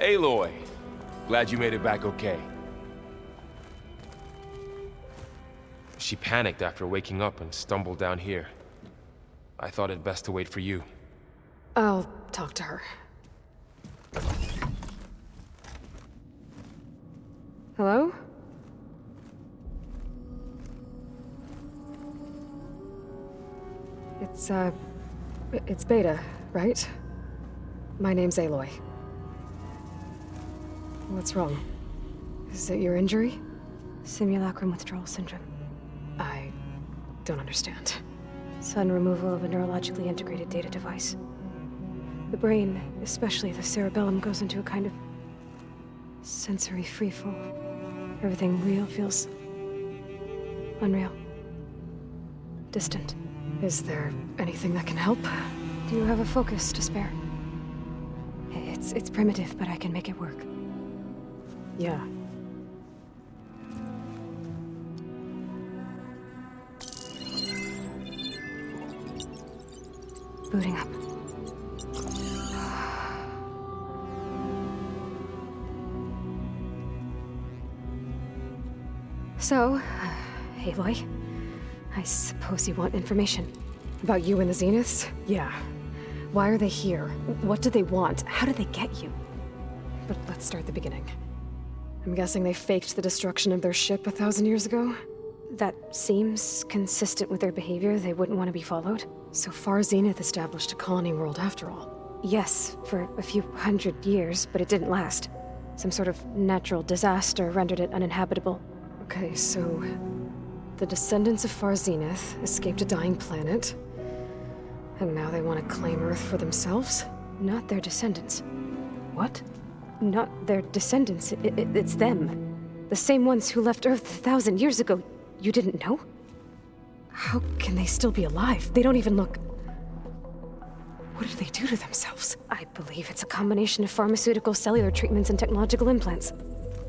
Aloy, glad you made it back okay. She panicked after waking up and stumbled down here. I thought it best to wait for you. I'll talk to her. Hello? It's Beta, right? My name's Aloy. What's wrong? Is it your injury? Simulacrum withdrawal syndrome. I don't understand. Sudden removal of a neurologically integrated data device. The brain, especially the cerebellum, goes into a kind of sensory freefall. Everything real feels unreal. Distant. Is there anything that can help? Do you have a focus to spare? It's primitive, but I can make it work. Yeah. Booting up. So, Aloy, I suppose you want information. About you and the Zeniths? Yeah. Why are they here? What do they want? How did they get you? But let's start at the beginning. I'm guessing they faked the destruction of their ship 1,000 years ago? That seems consistent with their behavior. They wouldn't want to be followed. So far, Zenith established a colony world after all. Yes, for a few hundred years, but it didn't last. Some sort of natural disaster rendered it uninhabitable. Okay, so the descendants of Far Zenith escaped a dying planet, and now they want to claim Earth for themselves? Not their descendants. What? Not their descendants. It's them. The same ones who left Earth 1,000 years ago. You didn't know? How can they still be alive? They don't even look... What did they do to themselves? I believe it's a combination of pharmaceutical, cellular treatments, and technological implants.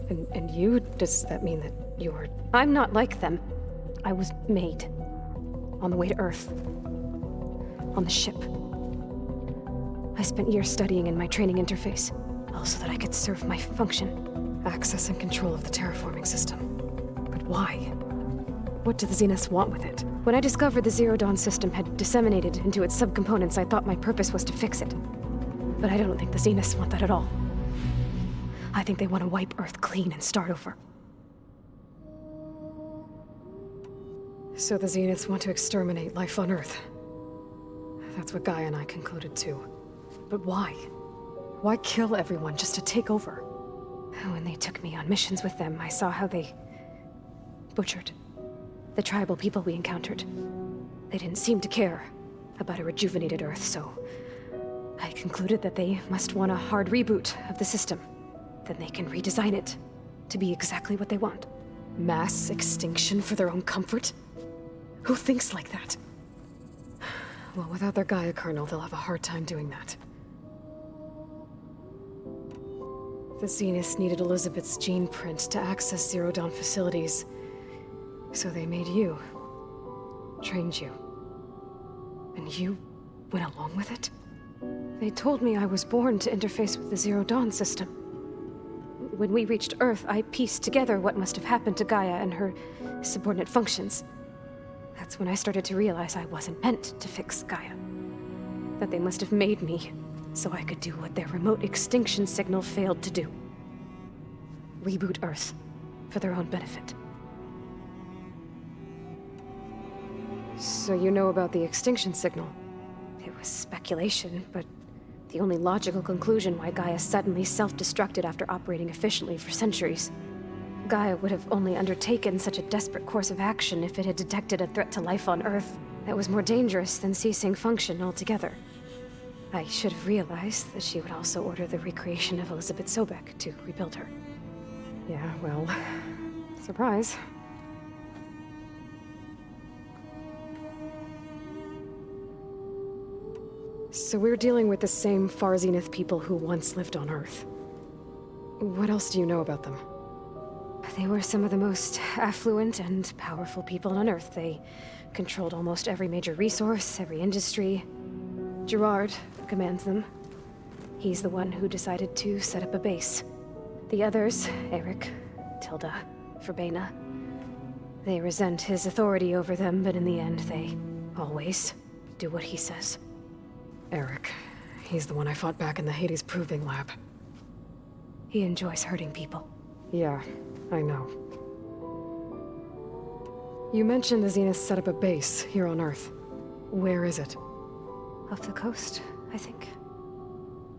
And you? Does that mean that you're... I'm not like them. I was made. On the way to Earth. On the ship. I spent years studying in my training interface, all so that I could serve my function. Access and control of the terraforming system. But why? What do the Zeniths want with it? When I discovered the Zero Dawn system had disseminated into its subcomponents, I thought my purpose was to fix it. But I don't think the Zeniths want that at all. I think they want to wipe Earth clean and start over. So the Zeniths want to exterminate life on Earth. That's what Gaia and I concluded too. But why? Why kill everyone just to take over? When they took me on missions with them, I saw how they butchered the tribal people we encountered. They didn't seem to care about a rejuvenated Earth, so I concluded that they must want a hard reboot of the system. Then they can redesign it to be exactly what they want. Mass extinction for their own comfort? Who thinks like that? Well, without their Gaia kernel, they'll have a hard time doing that. The Zeniths needed Elizabeth's gene print to access Zero Dawn facilities. So they made you. Trained you. And you went along with it? They told me I was born to interface with the Zero Dawn system. When we reached Earth, I pieced together what must have happened to Gaia and her subordinate functions. That's when I started to realize I wasn't meant to fix Gaia. That they must have made me so I could do what their remote extinction signal failed to do. Reboot Earth for their own benefit. So you know about the extinction signal? It was speculation, but the only logical conclusion why Gaia suddenly self-destructed after operating efficiently for centuries. Gaia would have only undertaken such a desperate course of action if it had detected a threat to life on Earth that was more dangerous than ceasing function altogether. I should have realized that she would also order the recreation of Elizabeth Sobek to rebuild her. Yeah, well, surprise. So we're dealing with the same Far Zenith people who once lived on Earth. What else do you know about them? They were some of the most affluent and powerful people on Earth. They controlled almost every major resource, every industry. Gerard commands them. He's the one who decided to set up a base. The others, Eric, Tilda, Verbena, they resent his authority over them, but in the end, they always do what he says. Eric. He's the one I fought back in the Hades Proving Lab. He enjoys hurting people. Yeah, I know. You mentioned the Zeniths set up a base here on Earth. Where is it? Off the coast, I think.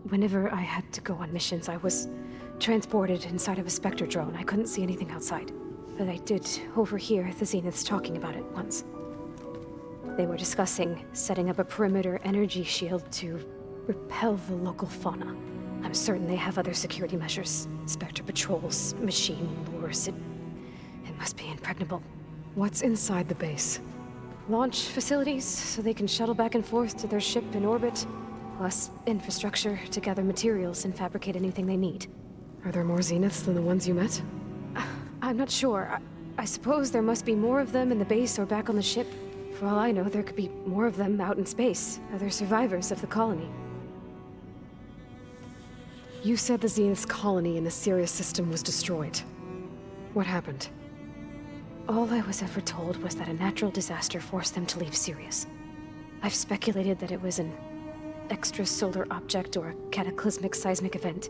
Whenever I had to go on missions, I was transported inside of a Spectre drone. I couldn't see anything outside. But I did overhear the Zeniths talking about it once. They were discussing setting up a perimeter energy shield to repel the local fauna. I'm certain they have other security measures. Spectre patrols, machine lures. It must be impregnable. What's inside the base? Launch facilities, so they can shuttle back and forth to their ship in orbit. Plus infrastructure to gather materials and fabricate anything they need. Are there more Zeniths than the ones you met? I'm not sure. I suppose there must be more of them in the base or back on the ship. For all I know, there could be more of them out in space. Other survivors of the colony. You said the Zenith's colony in the Sirius system was destroyed. What happened? All I was ever told was that a natural disaster forced them to leave Sirius. I've speculated that it was an extrasolar object or a cataclysmic seismic event.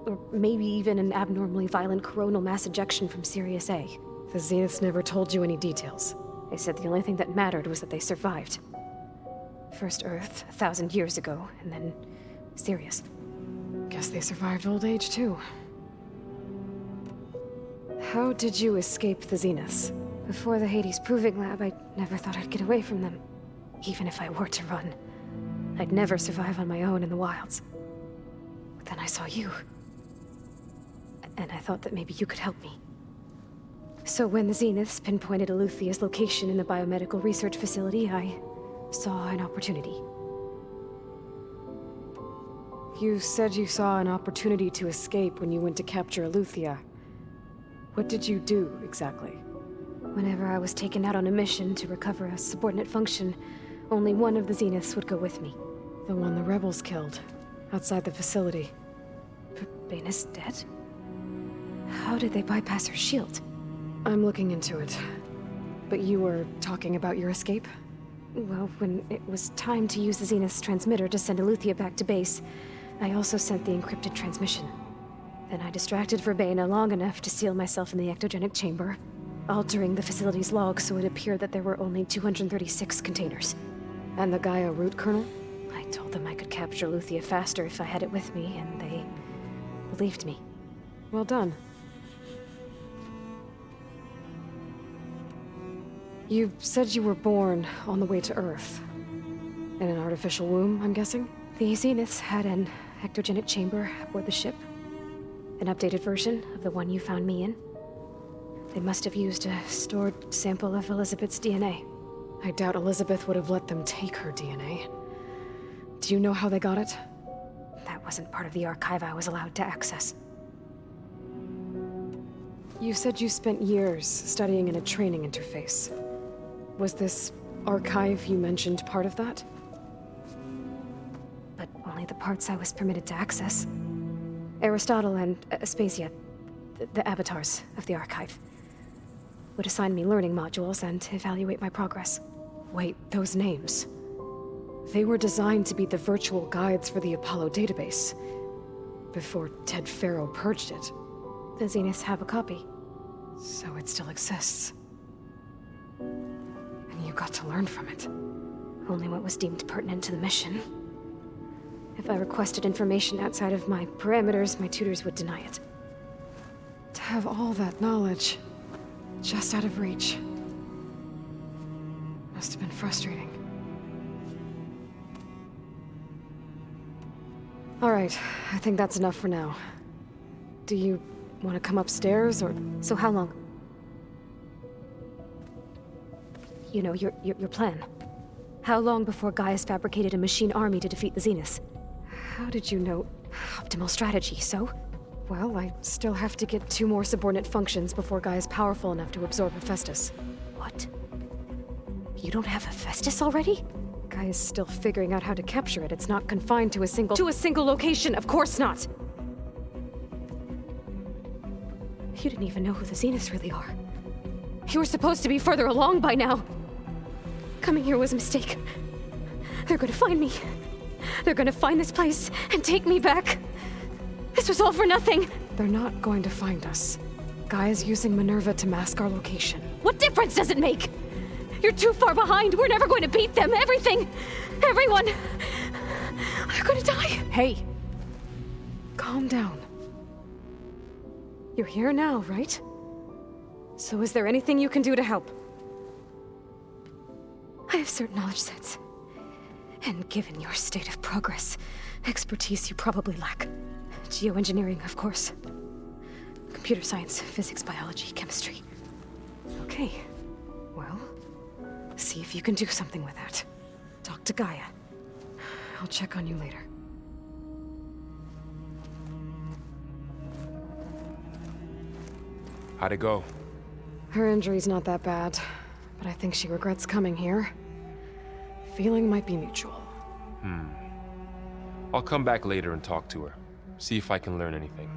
Or maybe even an abnormally violent coronal mass ejection from Sirius A. The Zeniths never told you any details. They said the only thing that mattered was that they survived. First Earth, 1,000 years ago, and then Sirius. Guess they survived old age, too. How did you escape the Zeniths? Before the Hades Proving Lab, I never thought I'd get away from them. Even if I were to run. I'd never survive on my own in the wilds. But then I saw you. And I thought that maybe you could help me. So when the Zeniths pinpointed Eluthia's location in the biomedical research facility, I saw an opportunity. You said you saw an opportunity to escape when you went to capture Eluthia. What did you do, exactly? Whenever I was taken out on a mission to recover a subordinate function, only one of the Zeniths would go with me. The one the rebels killed, outside the facility. Baina's dead? How did they bypass her shield? I'm looking into it. But you were talking about your escape? Well, when it was time to use the Zenith's transmitter to send Eluthia back to base, I also sent the encrypted transmission. Then I distracted Verbena long enough to seal myself in the ectogenic chamber, altering the facility's log so it appeared that there were only 236 containers. And the Gaia root kernel? I told them I could capture Eluthia faster if I had it with me, and they believed me. Well done. You said you were born on the way to Earth. In an artificial womb, I'm guessing? The Zeniths had an ectogenic chamber aboard the ship. An updated version of the one you found me in. They must have used a stored sample of Elizabeth's DNA. I doubt Elizabeth would have let them take her DNA. Do you know how they got it? That wasn't part of the archive I was allowed to access. You said you spent years studying in a training interface. Was this archive you mentioned part of that? But only the parts I was permitted to access. Aristotle and Aspasia, the avatars of the archive, would assign me learning modules and evaluate my progress. Wait, those names. They were designed to be the virtual guides for the Apollo database, before Ted Faro purged it. The Zeniths have a copy. So it still exists. And you got to learn from it. Only what was deemed pertinent to the mission. If I requested information outside of my parameters, my tutors would deny it. To have all that knowledge, just out of reach, must have been frustrating. All right, I think that's enough for now. Do you want to come upstairs, or...? So how long? You know, your plan. How long before Gaia's fabricated a machine army to defeat the Zeniths? How did you know? Optimal strategy, so? Well, I still have to get 2 more subordinate functions before Gaia's powerful enough to absorb Hephaestus. What? You don't have Hephaestus already? Gaia's still figuring out how to capture it. It's not confined to a single location. Of course not! You didn't even know who the Zeniths really are. You were supposed to be further along by now. Coming here was a mistake. They're gonna find me. They're gonna find this place and take me back. This was all for nothing. They're not going to find us. Gaia's using Minerva to mask our location. What difference does it make? You're too far behind. We're never going to beat them. Everything, everyone, they're gonna die. Hey, calm down. You're here now, right? So is there anything you can do to help? I have certain knowledge sets. And given your state of progress, expertise you probably lack. Geoengineering, of course. Computer science, physics, biology, chemistry. Okay, well, see if you can do something with that. Talk to Gaia. I'll check on you later. How'd it go? Her injury's not that bad, but I think she regrets coming here. Feeling might be mutual. I'll come back later and talk to her. See if I can learn anything.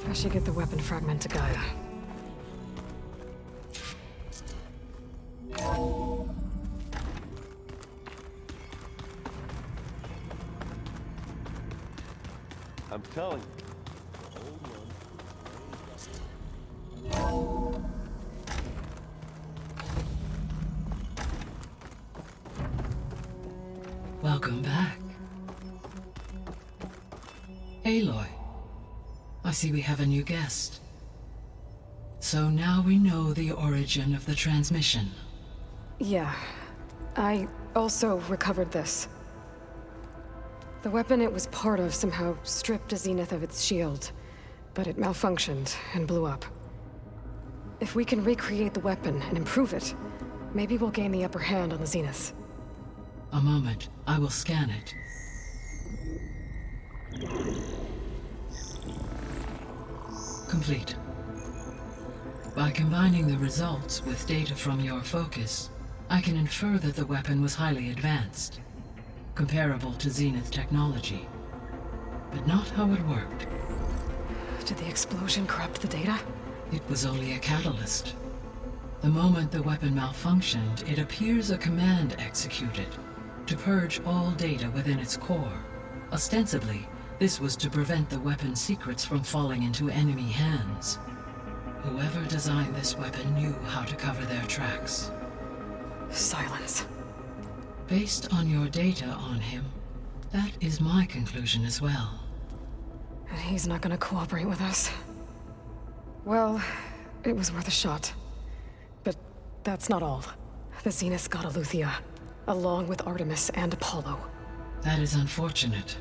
I should get the weapon fragment to Gaia. I'm telling you. Welcome back. Aloy, I see we have a new guest. So now we know the origin of the transmission. Yeah. I also recovered this. The weapon it was part of somehow stripped a Zenith of its shield, but it malfunctioned and blew up. If we can recreate the weapon and improve it, maybe we'll gain the upper hand on the Zeniths. A moment, I will scan it. Complete. By combining the results with data from your focus, I can infer that the weapon was highly advanced, comparable to Zenith technology, but not how it worked. Did the explosion corrupt the data? It was only a catalyst. The moment the weapon malfunctioned, it appears a command executed to purge all data within its core. Ostensibly, this was to prevent the weapon's secrets from falling into enemy hands. Whoever designed this weapon knew how to cover their tracks. Silence. Based on your data on him, that is my conclusion as well. And he's not gonna cooperate with us. Well, it was worth a shot. But that's not all. The Zeniths got Aletheia, along with Artemis and Apollo. That is unfortunate.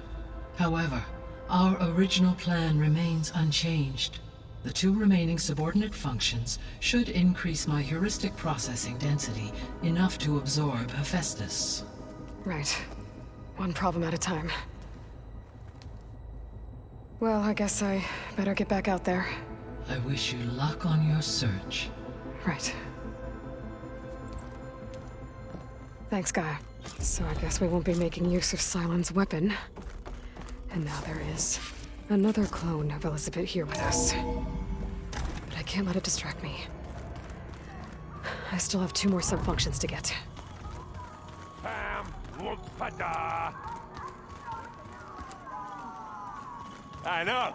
However, our original plan remains unchanged. The two remaining subordinate functions should increase my heuristic processing density enough to absorb Hephaestus. Right. One problem at a time. Well, I guess I better get back out there. I wish you luck on your search. Right. Thanks, Gaia. So I guess we won't be making use of Sylens' weapon. And now there is another clone of Elizabeth here with us. But I can't let it distract me. I still have 2 more sub-functions to get. Bam! Whoop-a-da! I know.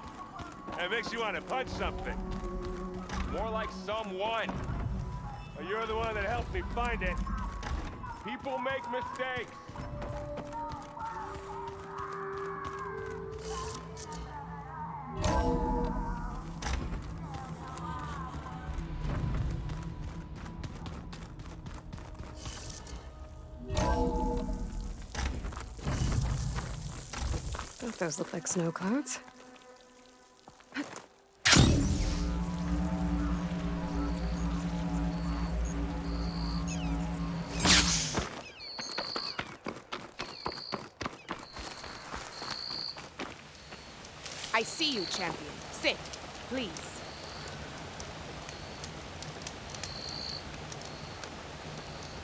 It makes you want to punch something. More like someone. But you're the one that helped me find it. People make mistakes. Don't those look like snow clouds? I see you, champion. Sit, please.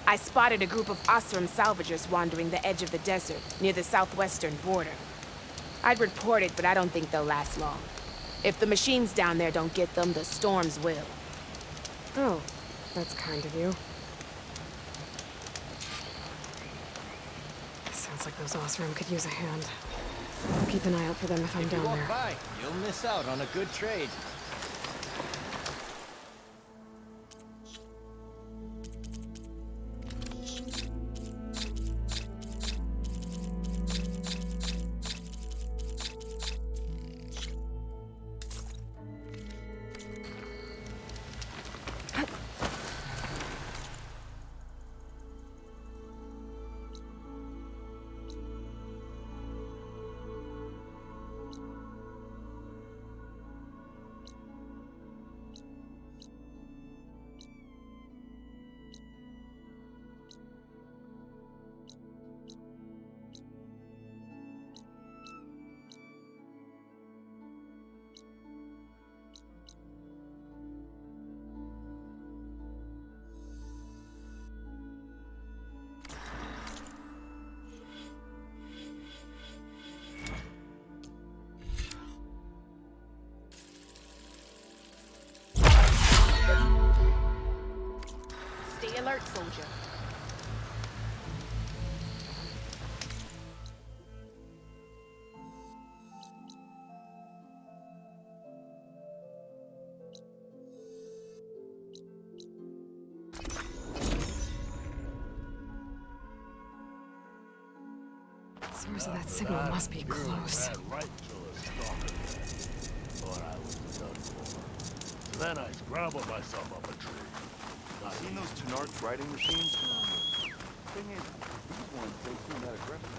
I spotted a group of Osram salvagers wandering the edge of the desert, near the southwestern border. I'd report it, but I don't think they'll last long. If the machines down there don't get them, the storms will. Oh, that's kind of you. Sounds like those Osram could use a hand. I'll keep an eye out for them if I'm down there. By, you'll miss out on a good trade. Stay alert, soldier. Source of that signal must be close. Then I scrambled myself up a tree. Seen those Tunarch riding machines? Thing is, these ones don't seem that aggressive.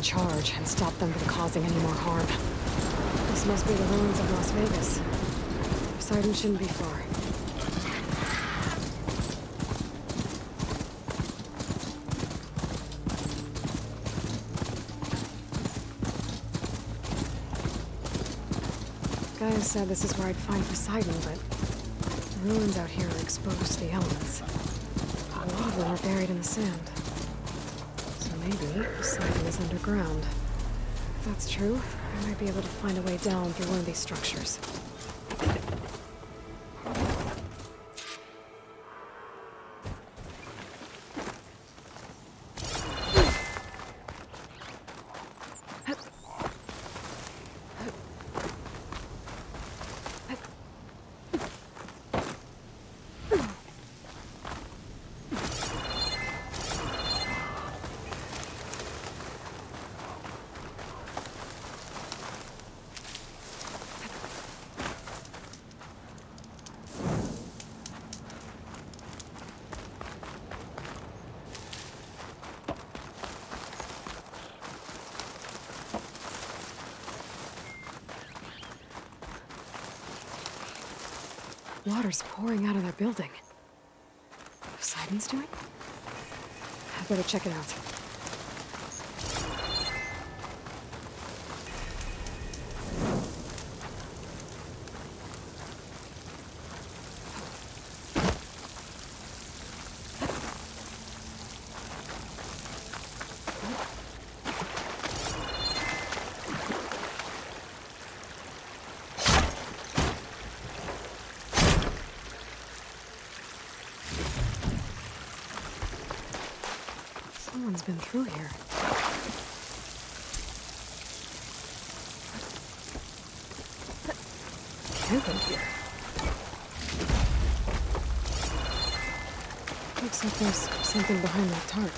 Charge and stop them from causing any more harm. This must be the ruins of Las Vegas. Poseidon shouldn't be far. Gaia said this is where I'd find Poseidon, but the ruins out here are exposed to the elements. A lot of them are buried in the sand. Maybe Poseidon is underground. If that's true, I might be able to find a way down through one of these structures. Water's pouring out of their building. Poseidon's doing? I better check it out. Someone's been through here. Camping here. Looks like there's something behind that tarp.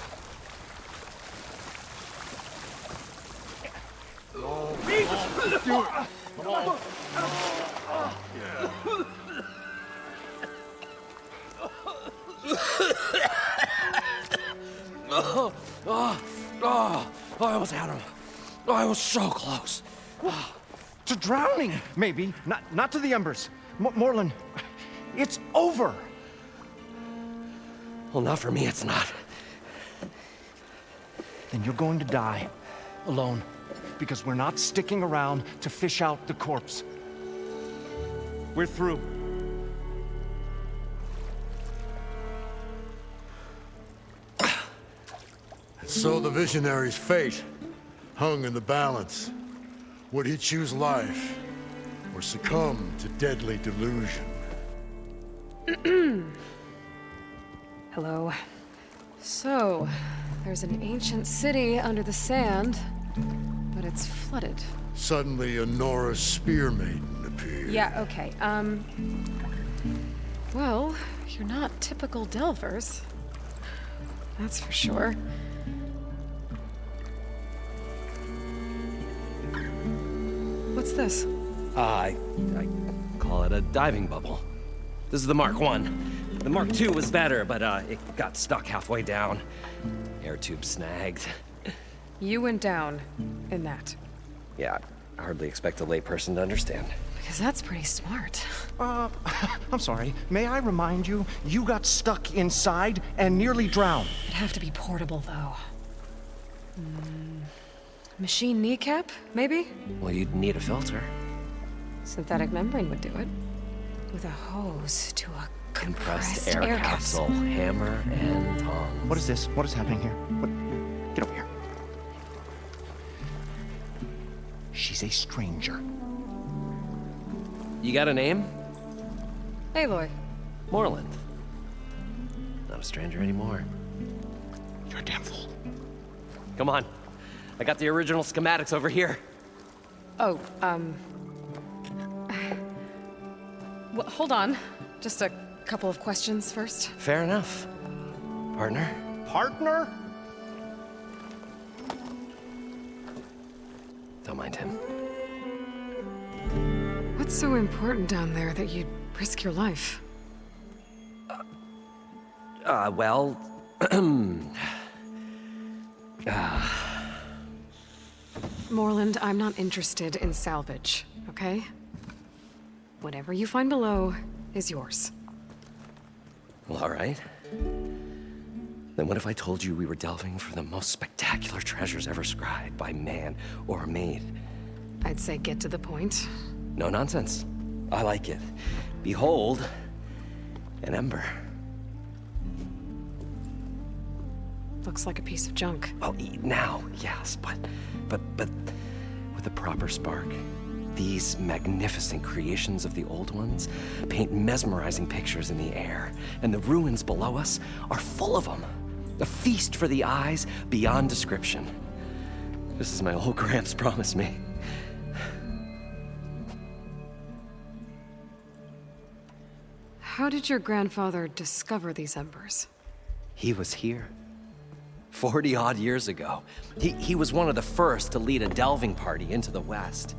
Do it. Come on. I almost had him. I was so close. To drowning, maybe. Not to the embers. Moreland, it's over. Well, not for me, it's not. Then you're going to die. Alone. Because we're not sticking around to fish out the corpse. We're through. So the visionary's fate hung in the balance. Would he choose life or succumb to deadly delusion? Hello. So, there's an ancient city under the sand, but it's flooded. Suddenly, a Norse spear maiden appeared. Yeah, okay. Well, you're not typical Delvers. That's for sure. What's this? I call it a diving bubble. This is the Mark I. The Mark II was better, but it got stuck halfway down. Air tube snagged. You went down in that. Yeah, I hardly expect a layperson to understand. Because that's pretty smart. I'm sorry. May I remind you, you got stuck inside and nearly drowned. It'd have to be portable, though. Machine kneecap, maybe? Well, you'd need a filter. Synthetic membrane would do it. With a hose to a Compressed air capsule, hammer and tongs. What is this? What is happening here? What? Get over here. She's a stranger. You got a name? Aloy. Moreland. Not a stranger anymore. You're a damn fool. Come on. I got the original schematics over here. Oh, well, hold on. Just a couple of questions first. Fair enough. Partner? Partner? Don't mind him. What's so important down there that you'd risk your life? Well... Moreland, I'm not interested in salvage, okay? Whatever you find below is yours. Well, all right. Then what if I told you we were delving for the most spectacular treasures ever scribed by man or maid? I'd say get to the point. No nonsense. I like it. Behold, an ember. Looks like a piece of junk. Oh, now, yes, but with a proper spark. These magnificent creations of the old ones paint mesmerizing pictures in the air, and the ruins below us are full of them. A feast for the eyes beyond description. Just as my old Gramps promised me. How did your grandfather discover these embers? He was here. 40-odd years ago. He was one of the first to lead a delving party into the West.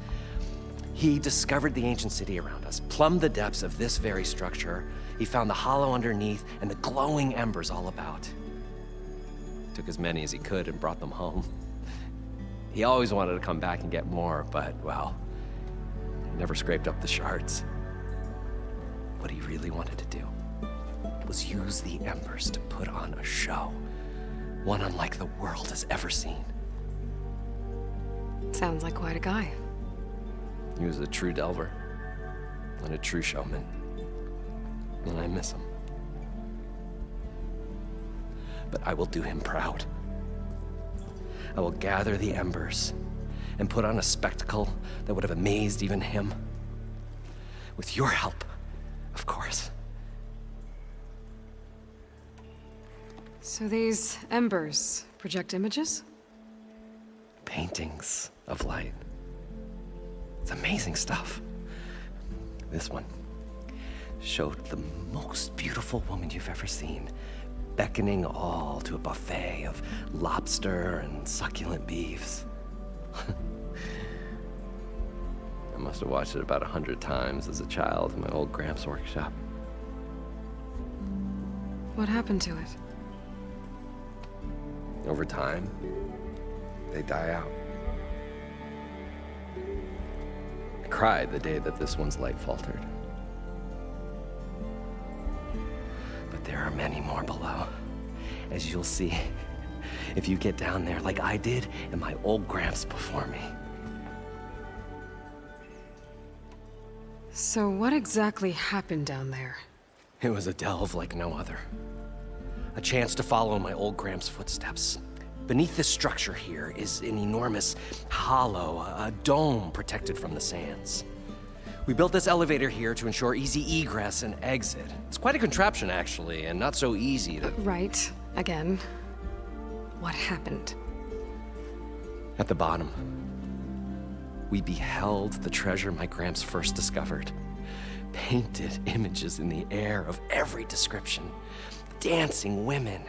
He discovered the ancient city around us, plumbed the depths of this very structure. He found the hollow underneath and the glowing embers all about. Took as many as he could and brought them home. He always wanted to come back and get more, but, well, never scraped up the shards. What he really wanted to do was use the embers to put on a show. One unlike the world has ever seen. Sounds like quite a guy. He was a true delver and a true showman. And I miss him. But I will do him proud. I will gather the embers and put on a spectacle that would have amazed even him. With your help, of course. So these embers project images? Paintings of light. It's amazing stuff. This one showed the most beautiful woman you've ever seen, beckoning all to a buffet of lobster and succulent beefs. must have watched it about 100 times as a child in my old Gramps workshop. What happened to it? Over time, they die out. I cried the day that this one's light faltered. But there are many more below, as you'll see if you get down there like I did and my old Gramps before me. So what exactly happened down there? It was a delve like no other. A chance to follow my old Gramps' footsteps. Beneath this structure here is an enormous hollow, a dome protected from the sands. We built this elevator here to ensure easy egress and exit. It's quite a contraption, actually, and not so easy to... Right. Again. What happened? At the bottom, we beheld the treasure my Gramps first discovered. Painted images in the air of every description. Dancing women,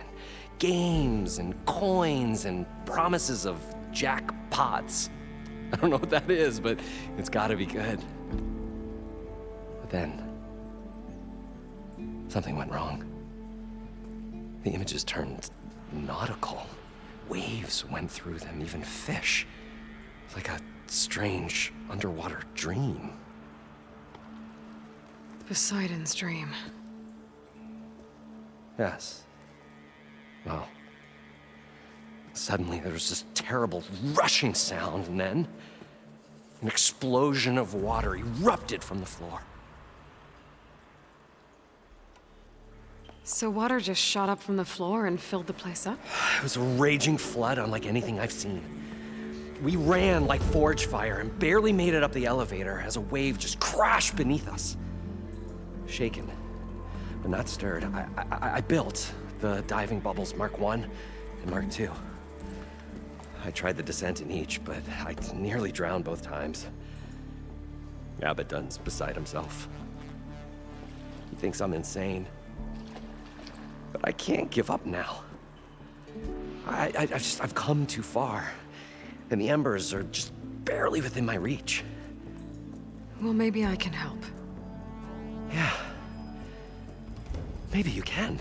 games and coins and promises of jackpots. I don't know what that is, but it's gotta be good. But then, something went wrong. The images turned nautical. Waves went through them, even fish. Like a strange underwater dream. Poseidon's dream. Yes. Well, suddenly there was this terrible rushing sound, and then an explosion of water erupted from the floor. So water just shot up from the floor and filled the place up? It was a raging flood unlike anything I've seen. We ran like forge fire and barely made it up the elevator as a wave just crashed beneath us. Shaken, but not stirred, I built the diving bubbles Mark I and Mark II. I tried the descent in each, but I nearly drowned both times. Abaddon's beside himself. He thinks I'm insane. But I can't give up now. I've come too far. And the embers are just barely within my reach. Well, maybe I can help. Yeah. Maybe you can.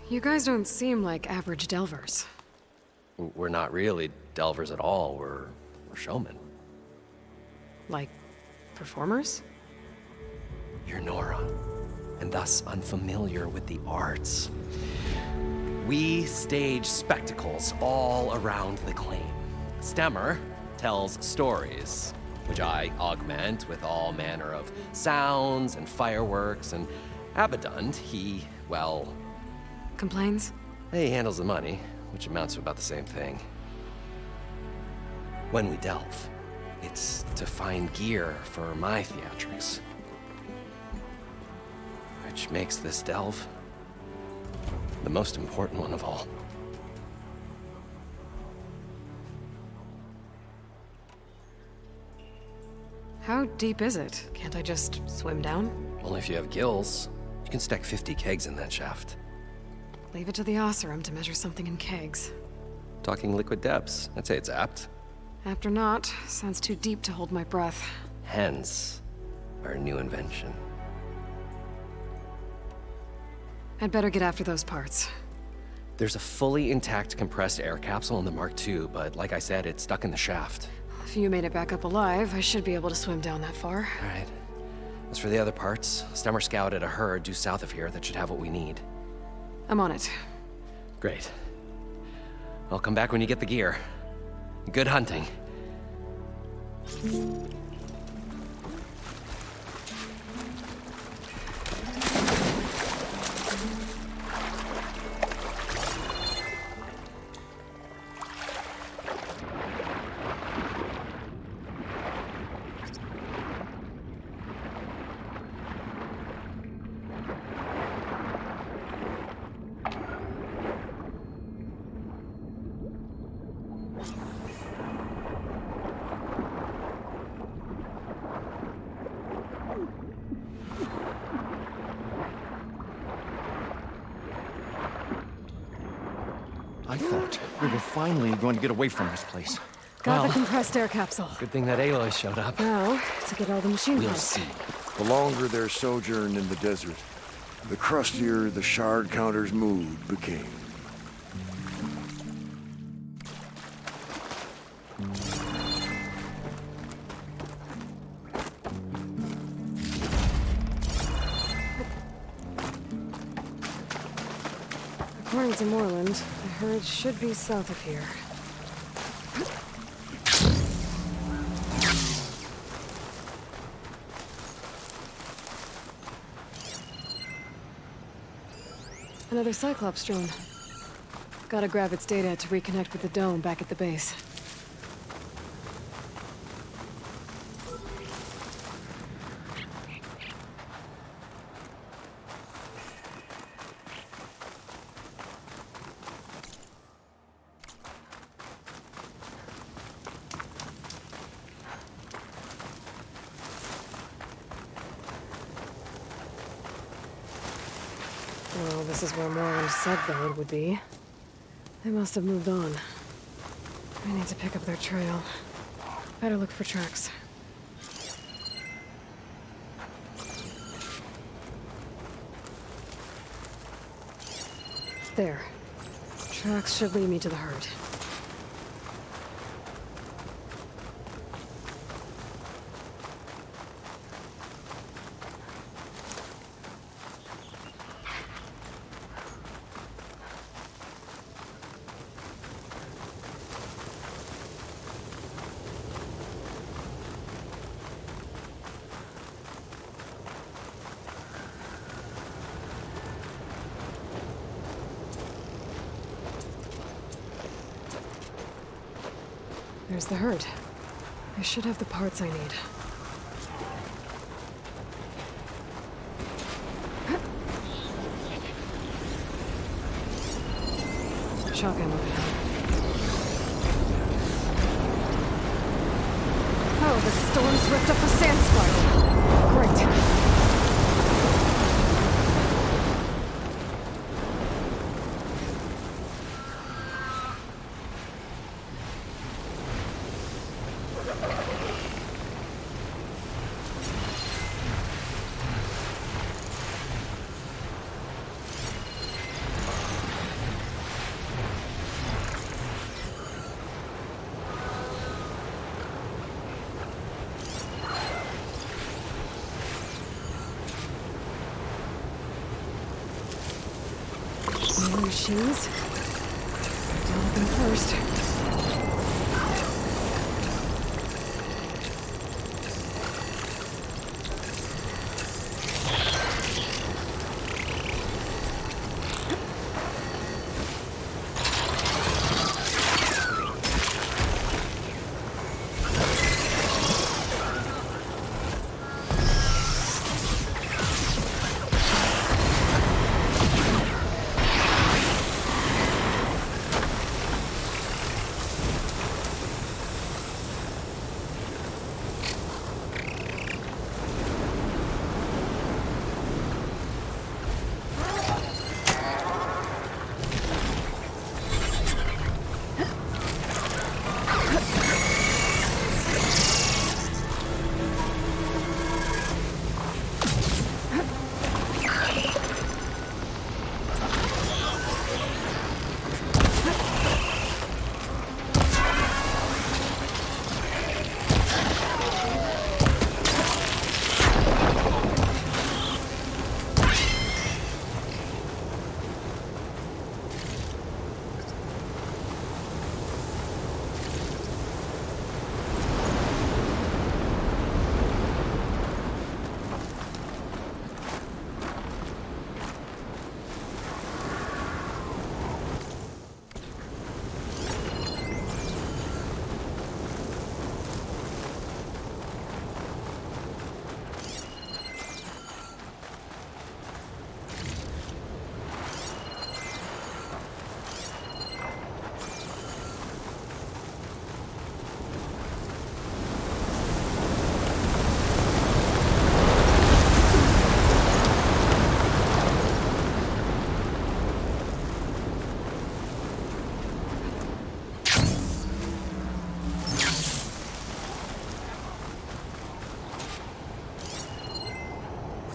You guys don't seem like average delvers. We're not really delvers at all. We're showmen. Like, performers? You're Nora, and thus unfamiliar with the arts. We stage spectacles all around the claim. Stemmer tells stories, which I augment with all manner of sounds and fireworks, and Abaddon, he, well... Complains? He handles the money, which amounts to about the same thing. When we delve, it's to find gear for my theatrics. Which makes this delve the most important one of all. How deep is it? Can't I just swim down? Only if you have gills. You can stack 50 kegs in that shaft. Leave it to the Oseram to measure something in kegs. Talking liquid depths, I'd say it's apt. Apt or not, sounds too deep to hold my breath. Hence, our new invention. I'd better get after those parts. There's a fully intact compressed air capsule in the Mark II, but like I said, it's stuck in the shaft. If you made it back up alive, I should be able to swim down that far. All right. As for the other parts, Stemmer scouted a herd due south of here that should have what we need. I'm on it. Great. I'll come back when you get the gear. Good hunting. I thought we were finally going to get away from this place. Got Well. the compressed air capsule. Good thing that Aloy showed up. Now, to get all the machine We'll parts. see. The longer their sojourn in the desert, the crustier the shard counter's mood became. According to Moreland, the herd should be south of here. Another Cyclops drone. Gotta grab its data to reconnect with the dome back at the base. Well, this is where Moreland said the herd would be. They must have moved on. I need to pick up their trail. Better look for tracks. There. Tracks should lead me to the herd. There's the herd. I should have the parts I need. Shotgun over there. Oh, the storm's ripped up the sand spot. Great. More machines. Develop them first.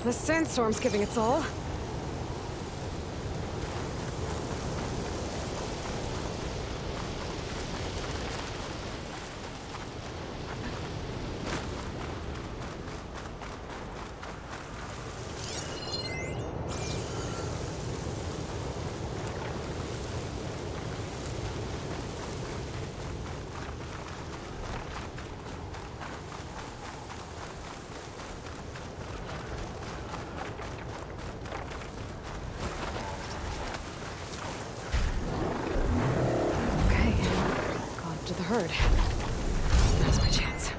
The sandstorm's giving its all. To the herd. That's my chance.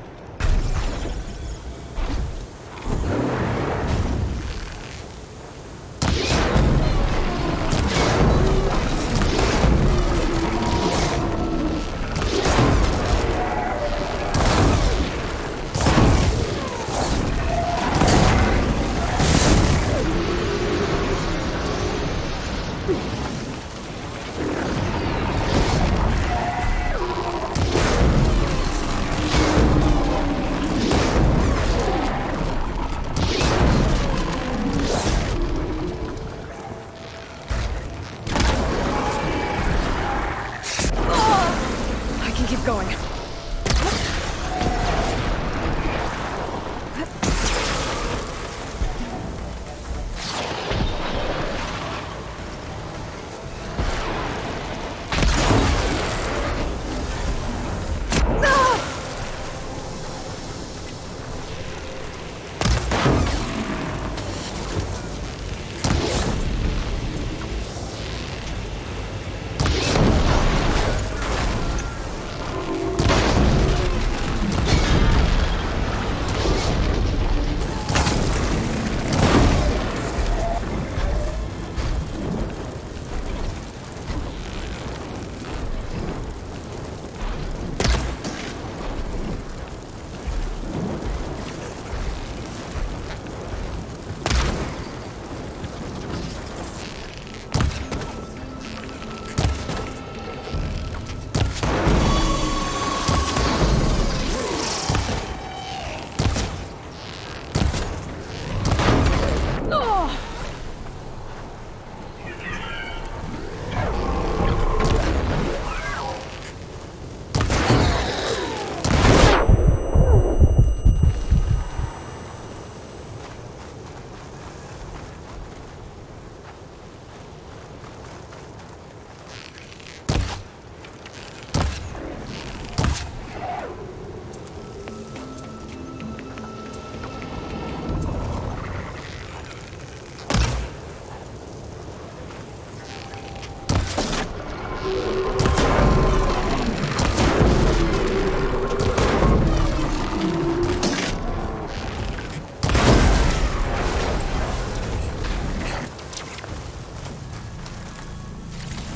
Keep going.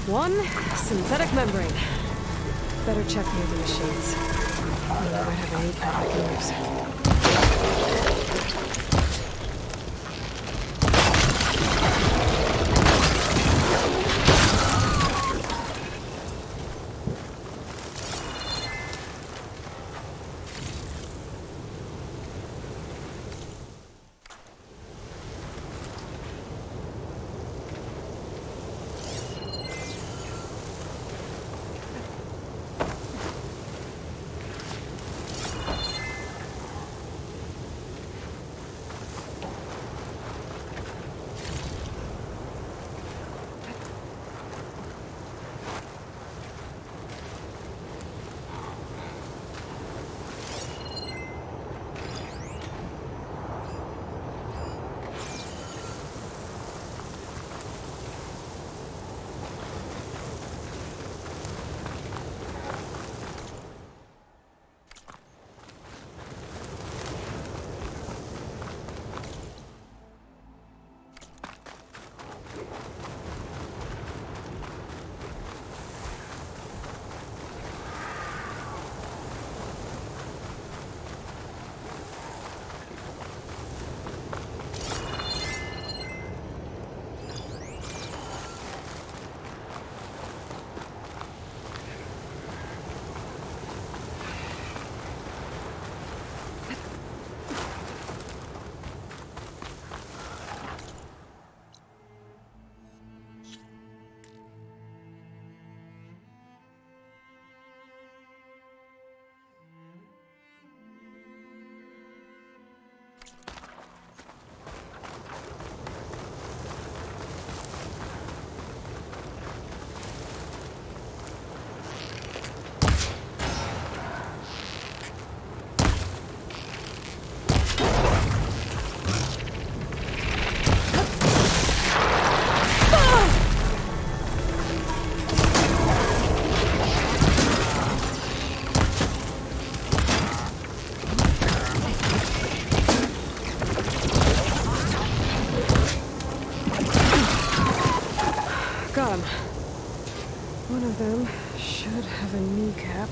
One synthetic membrane. Better check near the machines. They might have any kind I can use. have a kneecap.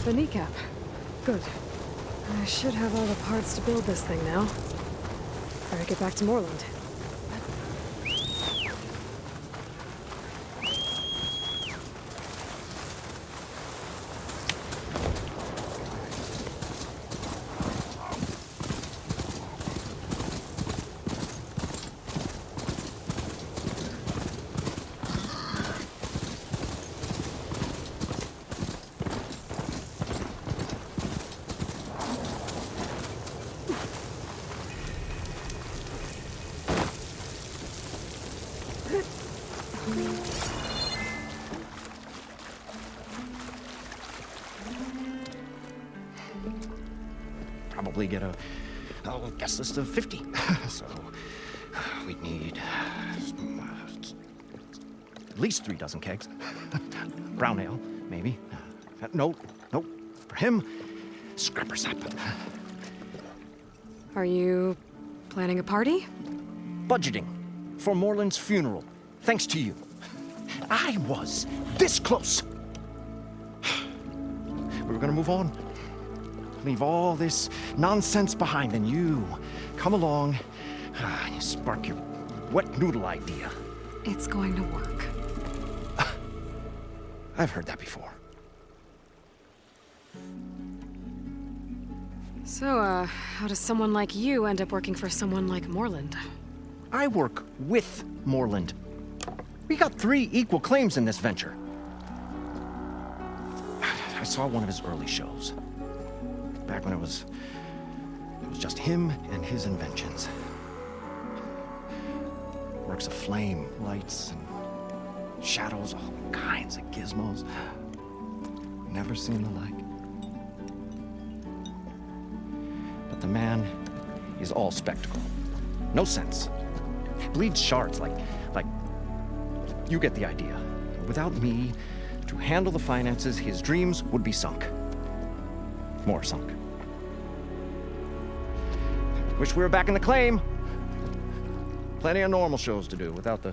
The kneecap. Good. I should have all the parts to build this thing now. Better get back to Moreland. Probably get a guest list of 50. So we'd need at least 3 dozen kegs. Brown ale, maybe. No. For him, scrapper sap. Are you planning a party? Budgeting for Moreland's funeral, thanks to you. I was this close. We were gonna move on. Leave all this nonsense behind, and you come along, You spark your wet noodle idea. It's going to work. I've heard that before. So, how does someone like you end up working for someone like Moreland? I work with Moreland. We got 3 equal claims in this venture. I saw one of his early shows. Back when it was just him and his inventions. Works of flame, lights, and shadows, all kinds of gizmos. Never seen the like. But the man is all spectacle. No sense. Bleeds shards like you get the idea. Without me to handle the finances, his dreams would be sunk. More sunk. Wish we were back in the claim. Plenty of normal shows to do without the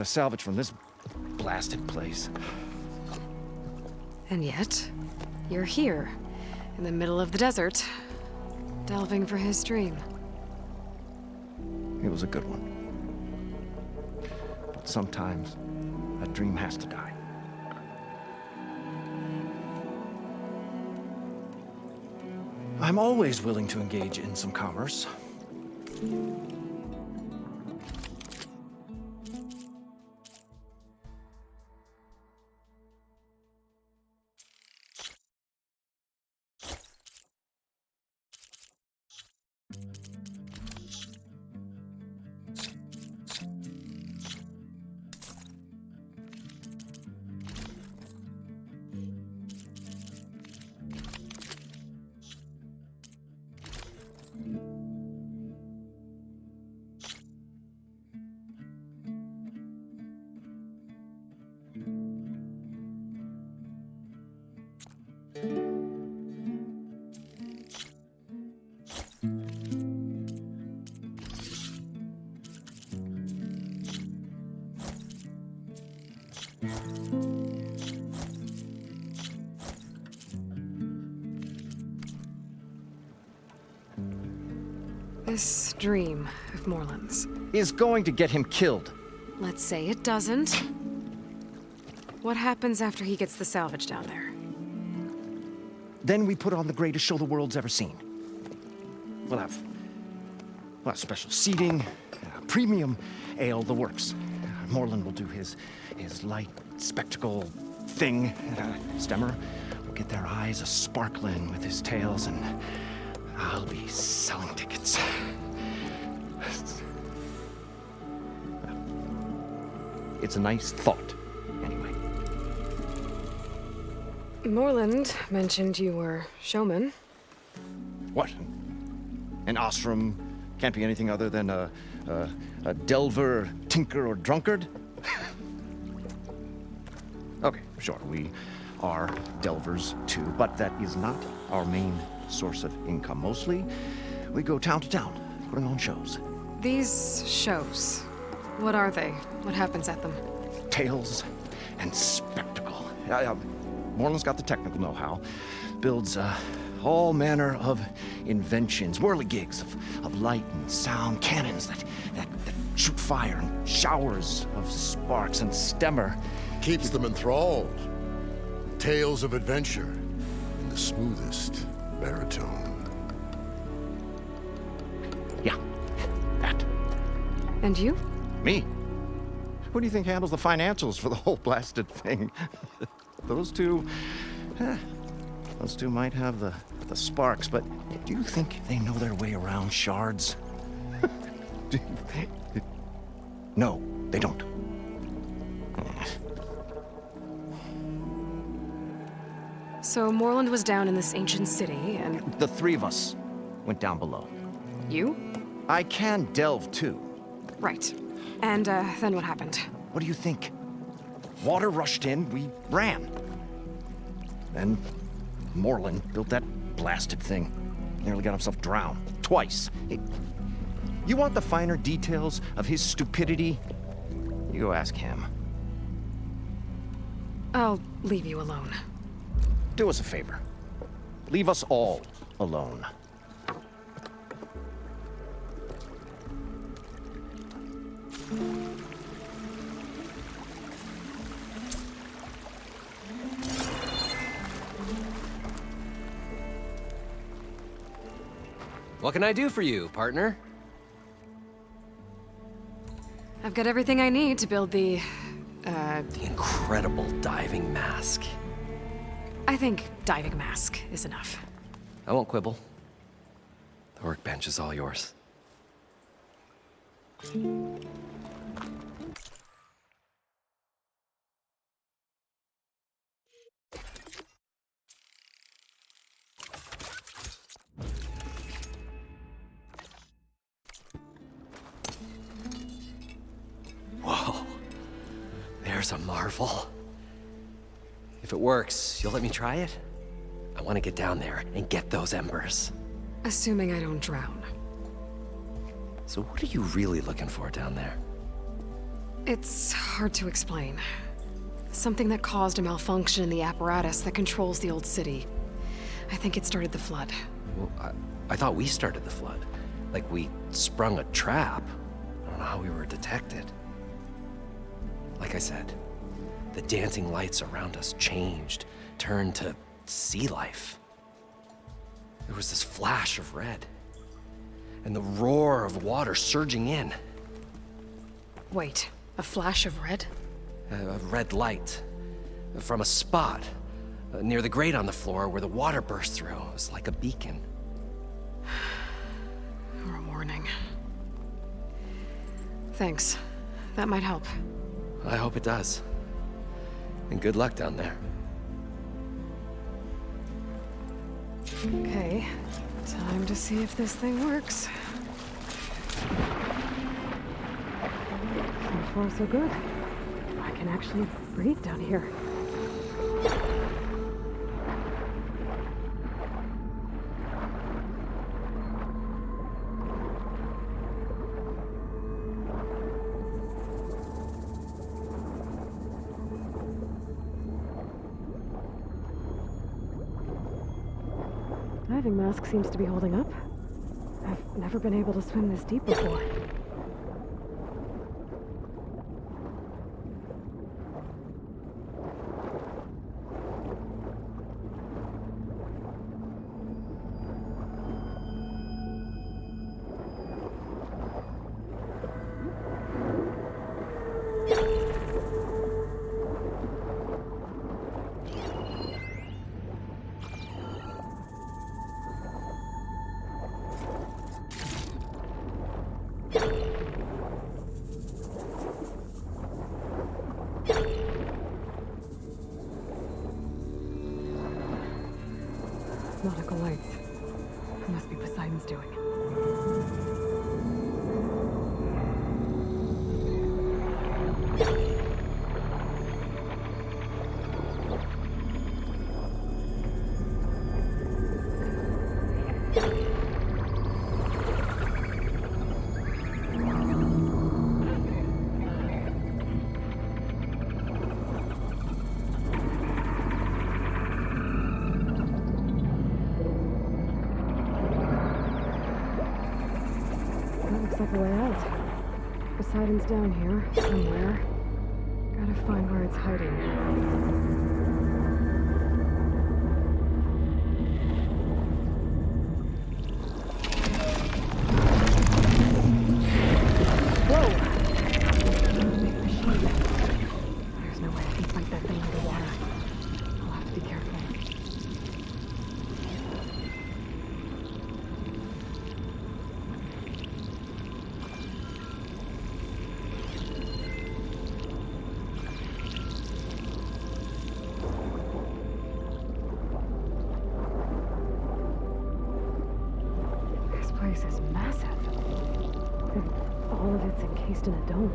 salvage from this blasted place. And yet, you're here, in the middle of the desert, delving for his dream. It was a good one. But sometimes, a dream has to die. I'm always willing to engage in some commerce. This dream of Moreland's. Is going to get him killed. Let's say it doesn't. What happens after he gets the salvage down there? Then we put on the greatest show the world's ever seen. We'll have special seating, premium ale, the works. Moreland will do his light spectacle thing. Stemmer will get their eyes a-sparkling with his tales, and I'll be selling tickets. It's a nice thought, anyway. Moreland mentioned you were showman. What? An ostrom can't be anything other than a delver, tinker, or drunkard? Okay, sure, we are delvers too, but that is not our main source of income. Mostly, we go town to town, putting on shows. These shows, what are they? What happens at them? Tales and spectacle. Moreland's got the technical know-how. Builds all manner of inventions, whirligigs of light and sound, cannons that shoot fire, and showers of sparks, and Stemmer Keeps them enthralled. Tales of adventure in the smoothest baritone. Yeah, that. And you? Me? Who do you think handles the financials for the whole blasted thing? Those two might have the sparks, but do you think they know their way around shards? No, they don't. So Moreland was down in this ancient city, and... The 3 of us went down below. You? I can delve, too. Right. And, then what happened? What do you think? Water rushed in, we ran. Then Moreland built that blasted thing. Nearly got himself drowned. Twice. You want the finer details of his stupidity? You go ask him. I'll leave you alone. Do us a favor. Leave us all alone. What can I do for you, partner? I've got everything I need to build the incredible diving mask. I think diving mask is enough. I won't quibble. The workbench is all yours. Whoa. There's a marvel. If it works, you'll let me try it? I want to get down there and get those embers. Assuming I don't drown. So what are you really looking for down there? It's hard to explain. Something that caused a malfunction in the apparatus that controls the old city. I think it started the flood. Well, I thought we started the flood. Like we sprung a trap. I don't know how we were detected. Like I said, the dancing lights around us changed, turned to sea life. There was this flash of red, and the roar of water surging in. Wait, a flash of red? A red light from a spot near the grate on the floor where the water burst through. It was like a beacon. Or a warning. Thanks. That might help. I hope it does. And good luck down there. Okay, time to see if this thing works. So far, so good. I can actually breathe down here. Diving mask seems to be holding up. I've never been able to swim this deep before. Nautical lights. It must be Poseidon's doing. Looks like a way out. Poseidon's down here, somewhere. Gotta find where it's hiding. There's no way I can fight that thing underwater. I'll have to be careful. This place is massive. And all of it's encased in a dome.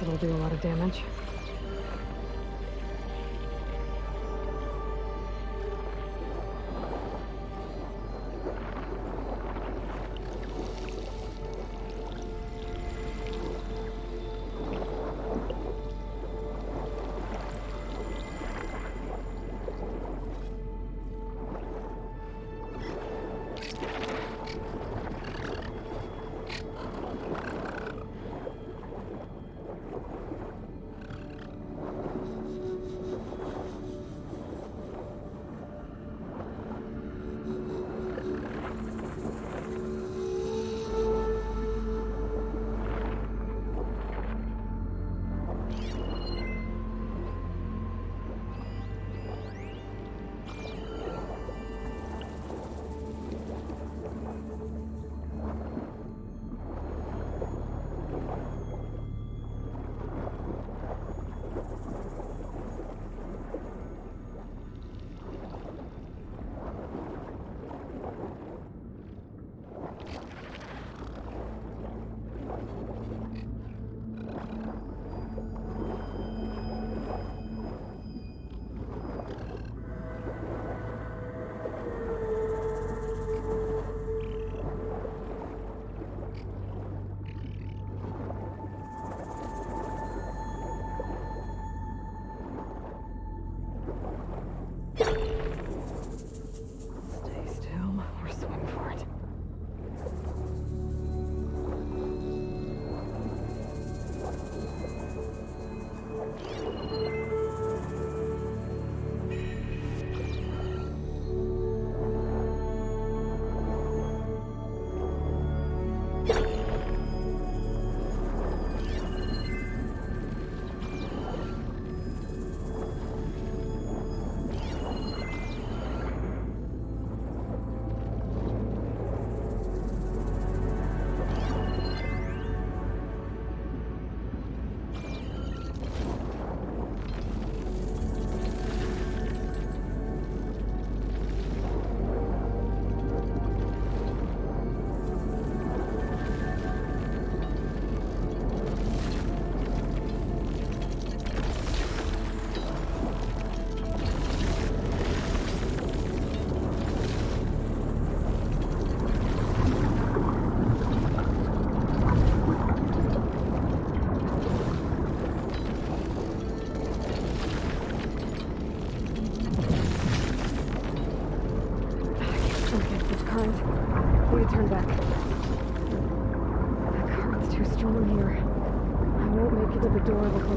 guess it'll do a lot of damage.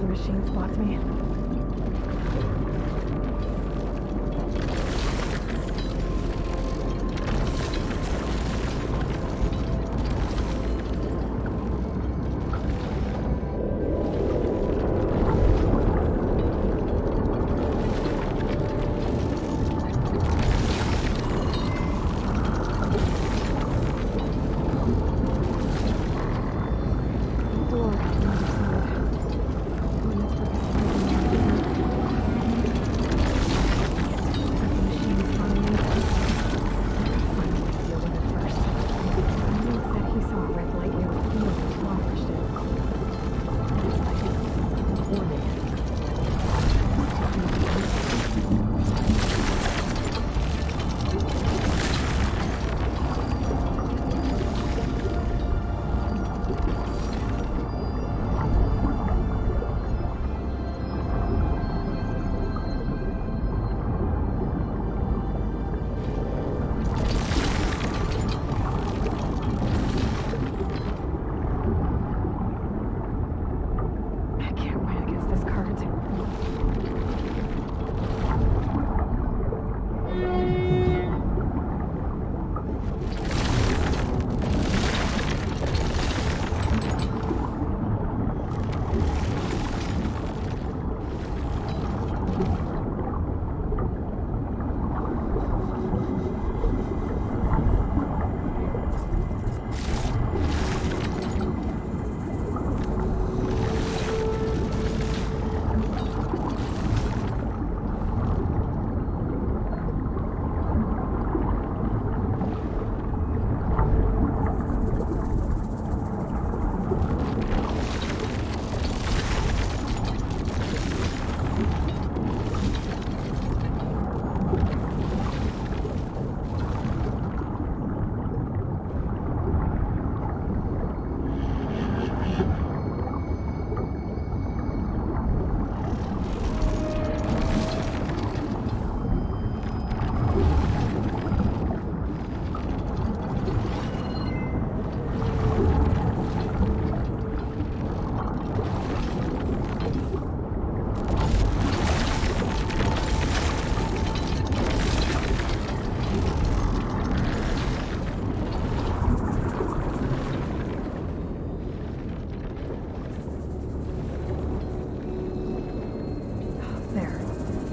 Machine spots me. Door on the other side.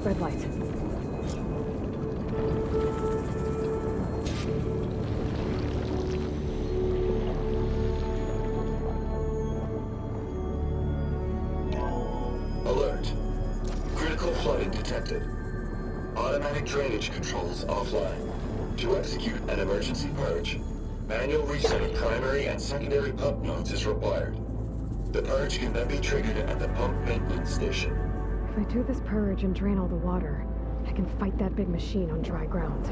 Red light. Alert. Critical flooding detected. Automatic drainage controls offline. To execute an emergency purge, manual reset of primary and secondary pump nodes is required. The purge can then be triggered at the pump maintenance station. If I do this purge and drain all the water, I can fight that big machine on dry ground.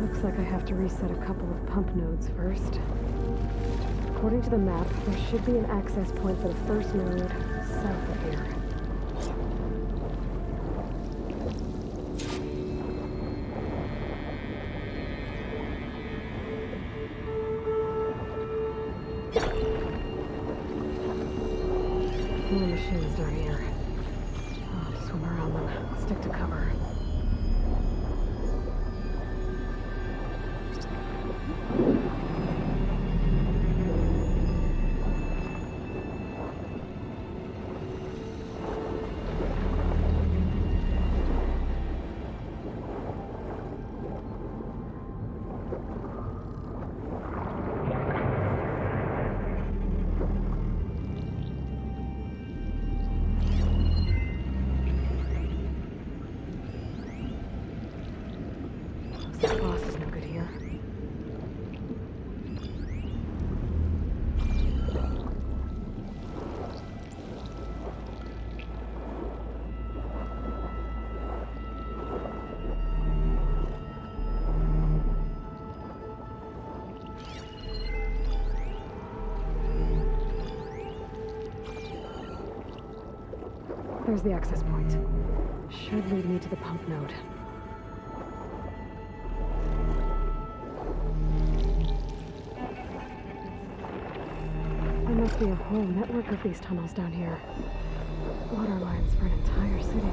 Looks like I have to reset a couple of pump nodes first. According to the map, there should be an access point for the first node south of here. More machines down here. I'll have to swim around them. Stick to cover. The boss is no good here. There's the access point. Should lead me to the pump node. There must be a whole network of these tunnels down here. Water lines for an entire city.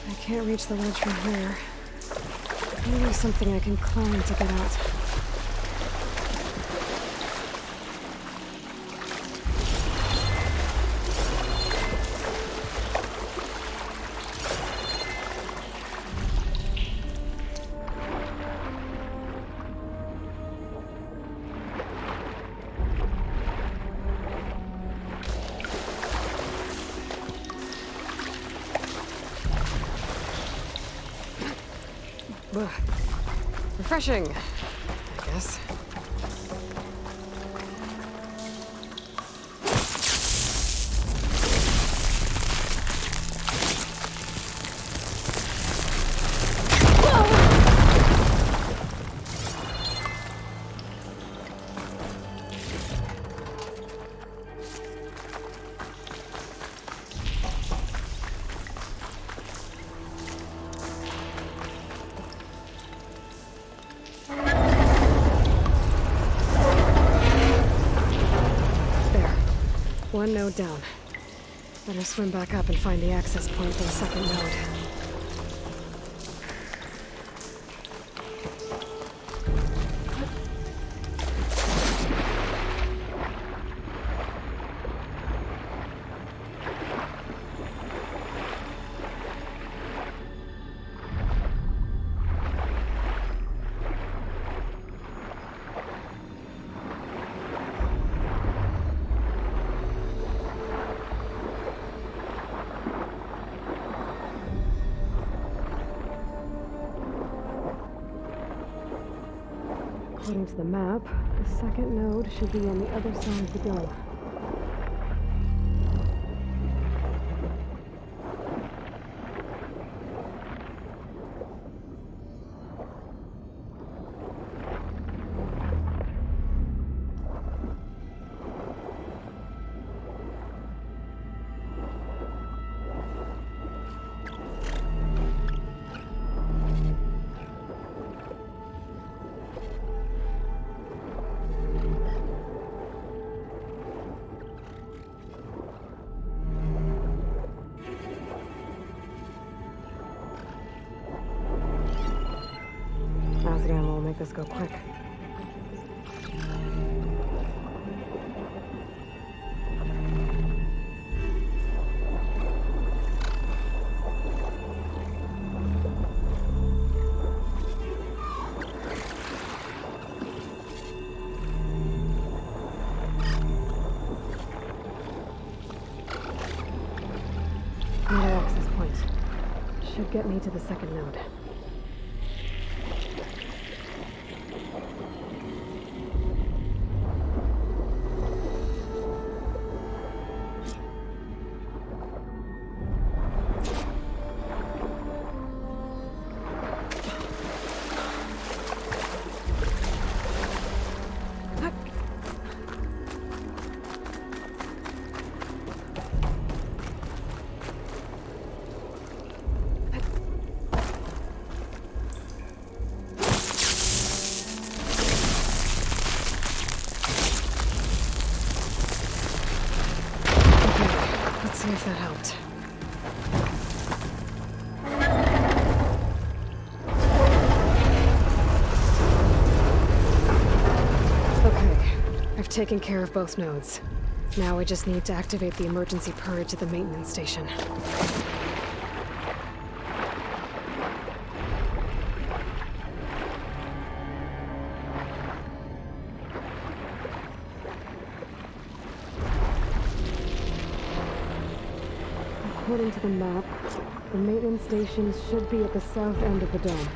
I can't reach the ledge from here. Maybe something I can climb to get out. Ugh. Refreshing, I guess. One node down. Better swim back up and find the access point for the second node. According to the map, the second node should be on the other side of the dome. make this go quick. Another access point. Should get me to the second node. Let's see if that helped. Okay, I've taken care of both nodes. Now I just need to activate the emergency purge at the maintenance station. According to the map, the maintenance stations should be at the south end of the dome.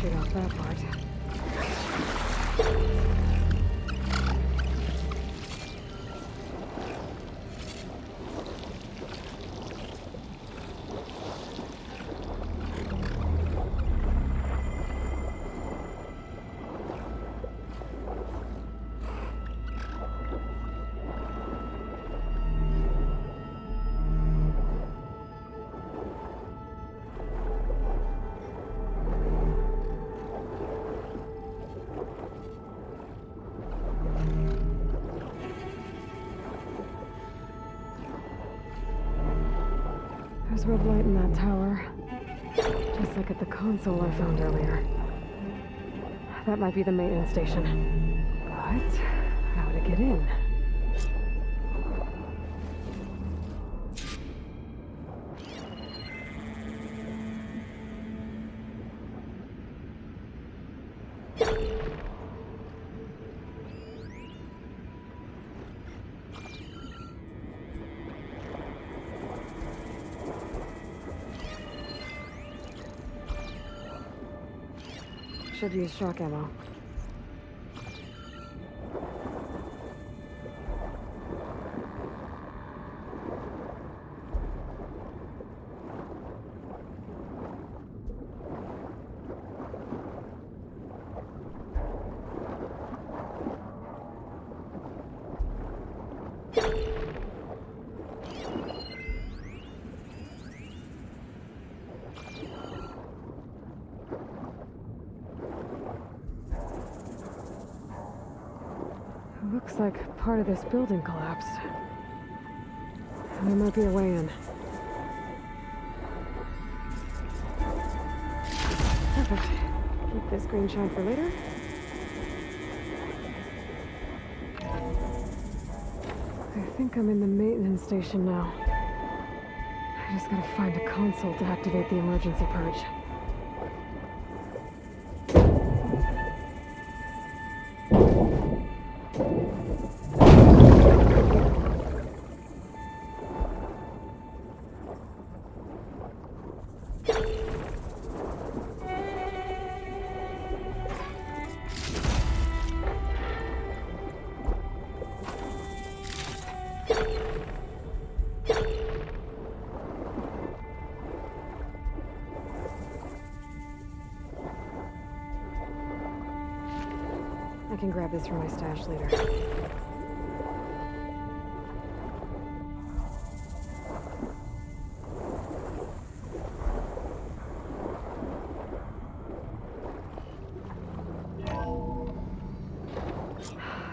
Shoot off that part. There's red light in that tower. Just like at the console I found earlier. That might be the maintenance station. But how to get in? Should use shock ammo. Looks like part of this building collapsed. There might be a way in. Perfect. Keep this green shine for later. I think I'm in the maintenance station now. I just gotta find a console to activate the emergency purge. can grab this from my stash later.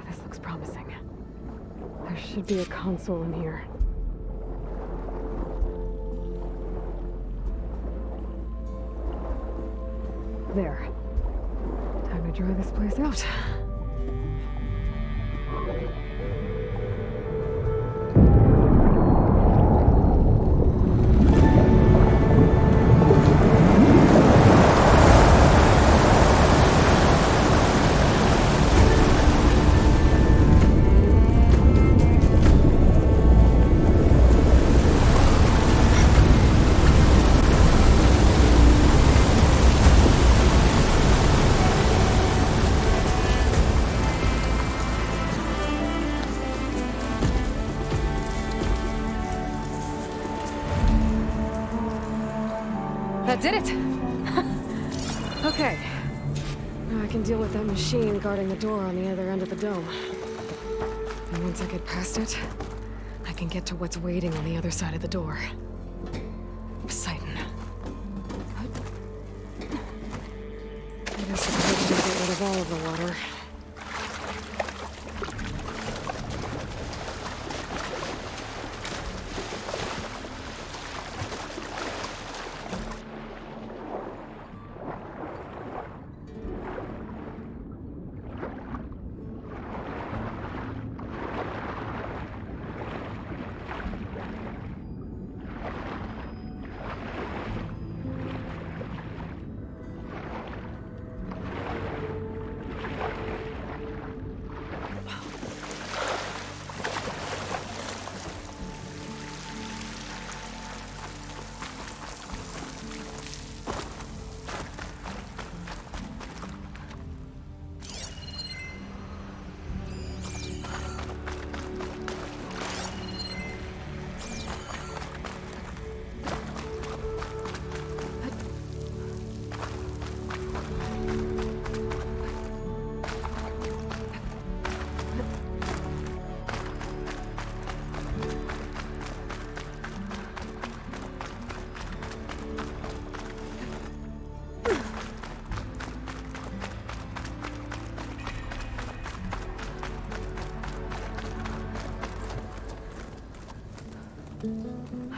This looks promising. There should be a console in here. There. Time to dry this place out. That did it! Okay. Now I can deal with that machine guarding the door on the other end of the dome. And once I get past it, I can get to what's waiting on the other side of the door. Poseidon. I guess the bridge did get rid of all of the water.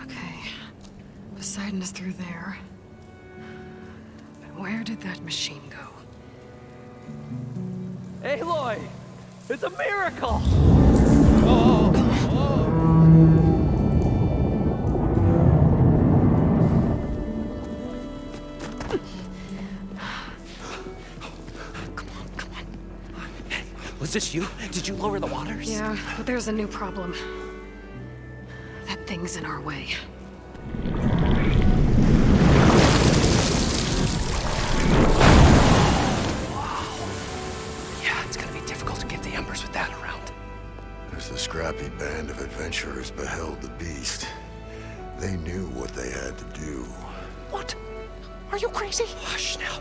Okay. Poseidon is through there. But where did that machine go? Aloy! It's a miracle! Was this you? Did you lower the waters? Yeah, but there's a new problem. That thing's in our way. Yeah, it's gonna be difficult to get the embers with that around. As the scrappy band of adventurers beheld the beast, they knew what they had to do. What? Are you crazy? Hush now.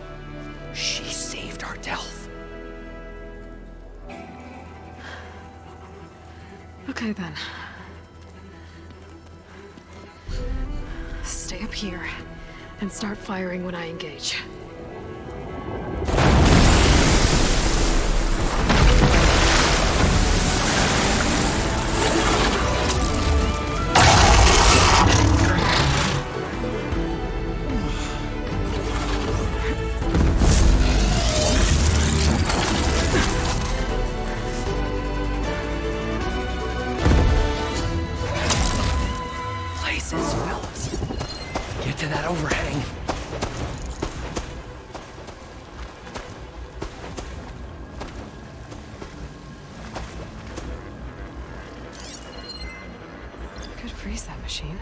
She saved our Delph. Okay then. Stay up here and start firing when I engage. To that overhang. Could freeze that machine.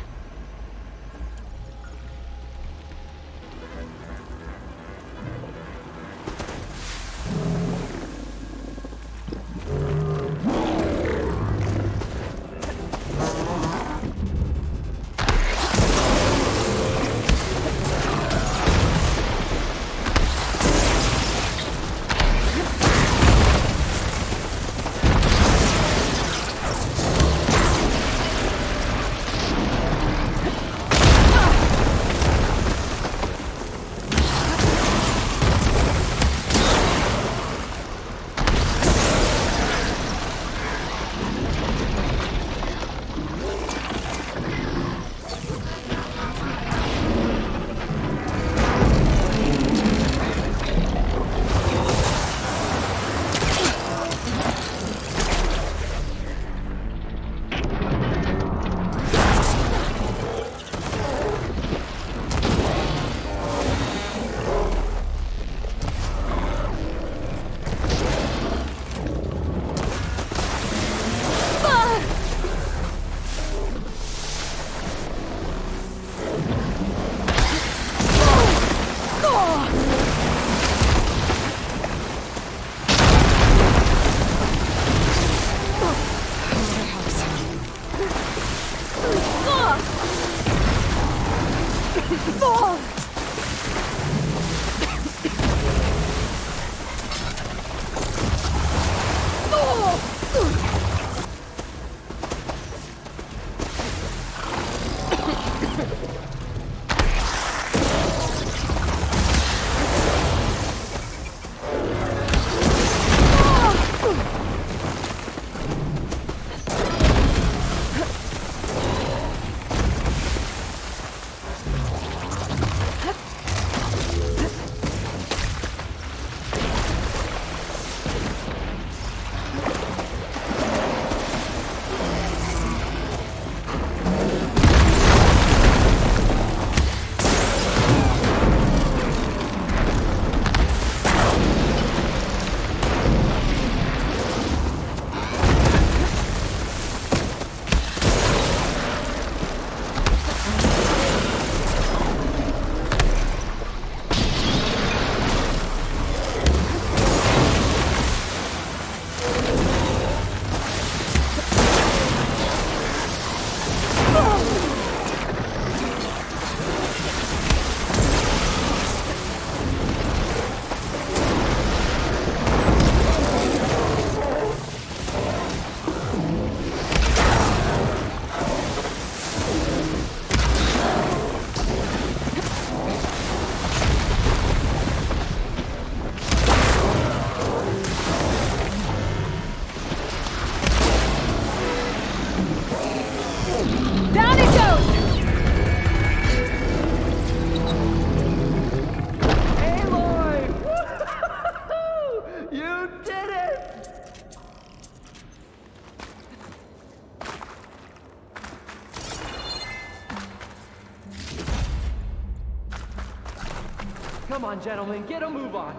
Come on, gentlemen, get a move on.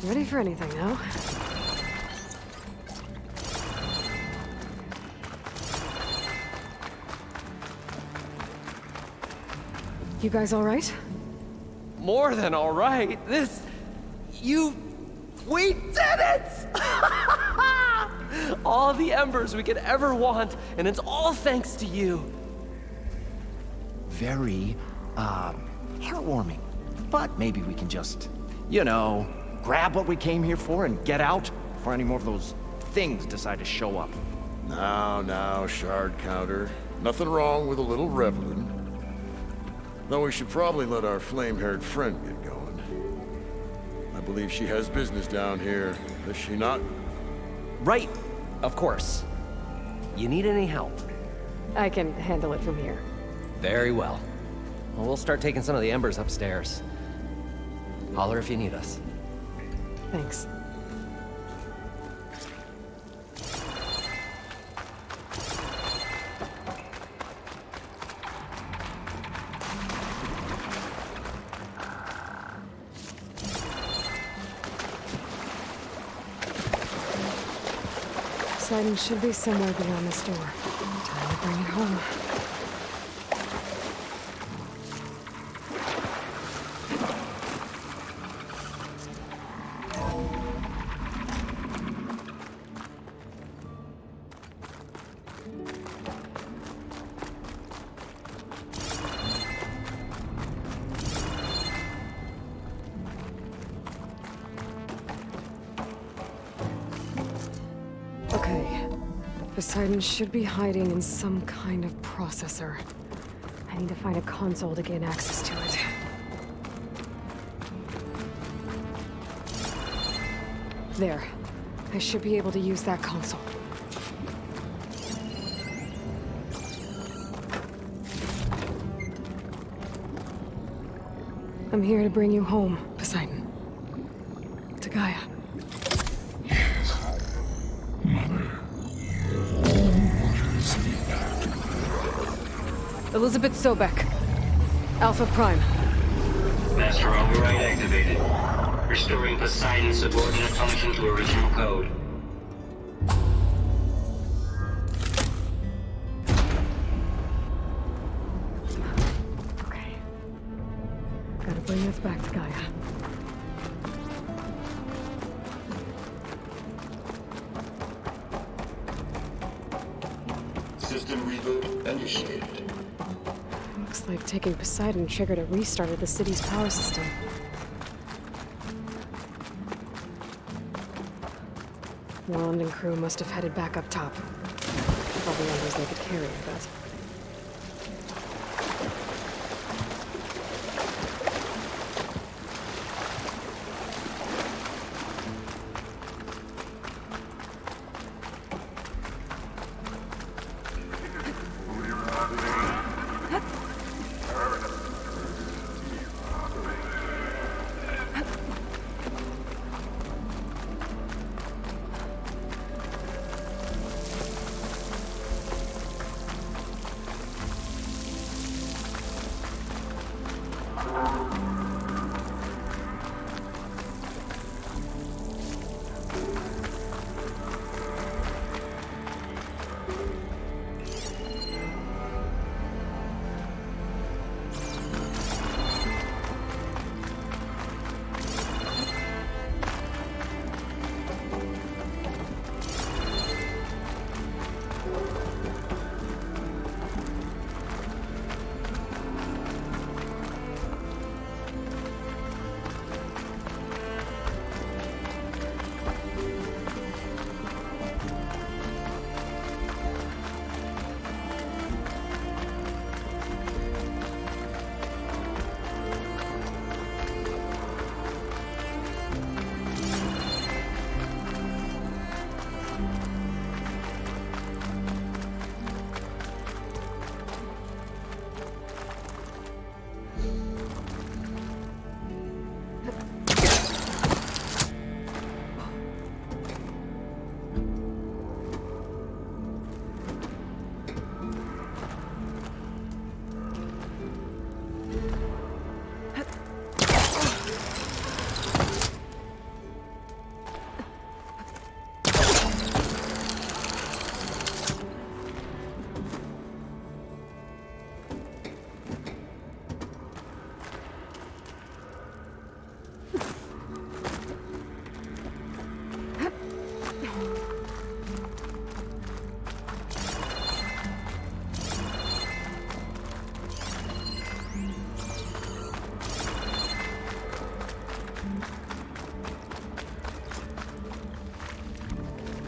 Ready for anything now? You guys all right? More than all right. We did it! All the embers we could ever want, and it's all thanks to you. Very, heartwarming. But maybe we can just, grab what we came here for and get out before any more of those things decide to show up. Now, shard counter. Nothing wrong with a little reveling. Though we should probably let our flame-haired friend get going. I believe she has business down here, does she not? Right, of course. You need any help? I can handle it from here. Very well. Well, we'll start taking some of the embers upstairs. Holler if you need us. Thanks. Poseidon should be somewhere beyond this door. Time to bring it home. Poseidon should be hiding in some kind of processor. I need to find a console to gain access to it. There. I should be able to use that console. I'm here to bring you home, Poseidon. To Gaia. Elizabeth Sobek. Alpha Prime. Master override activated. Restoring Poseidon's subordinate function to original code. Okay. Gotta bring this back to Gaia. System reboot initiated. Looks like taking Poseidon triggered a restart of the city's power system. Wand and crew must have headed back up top. All the embers they could carry, I bet.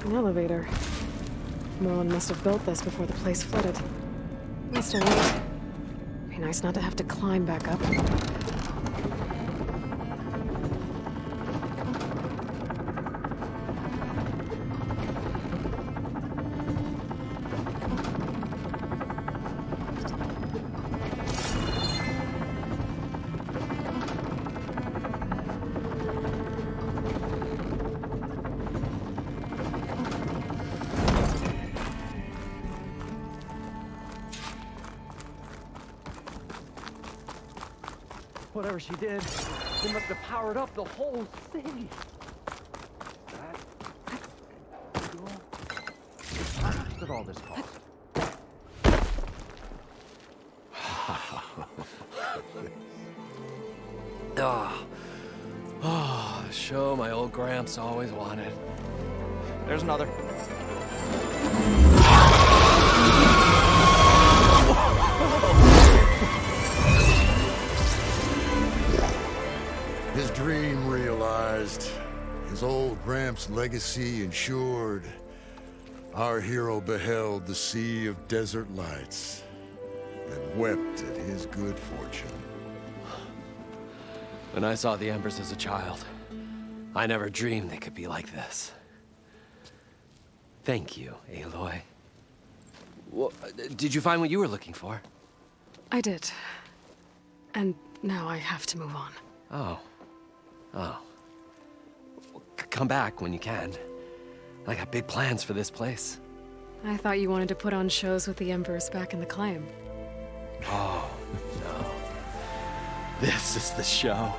An elevator. Merlin must have built this before the place flooded. Must have worked. Be nice not to have to climb back up. Whatever she did, it must have powered up the whole city. How much did all this cost? The show my old Gramps always wanted. There's another. His dream realized, his old Gramps' legacy ensured. Our hero beheld the sea of desert lights and wept at his good fortune. When I saw the embers as a child, I never dreamed they could be like this. Thank you, Aloy. Well, did you find what you were looking for? I did. And now I have to move on. Oh. Well, come back when you can. I got big plans for this place. I thought you wanted to put on shows with the Embers back in the claim. Oh, no. This is the show.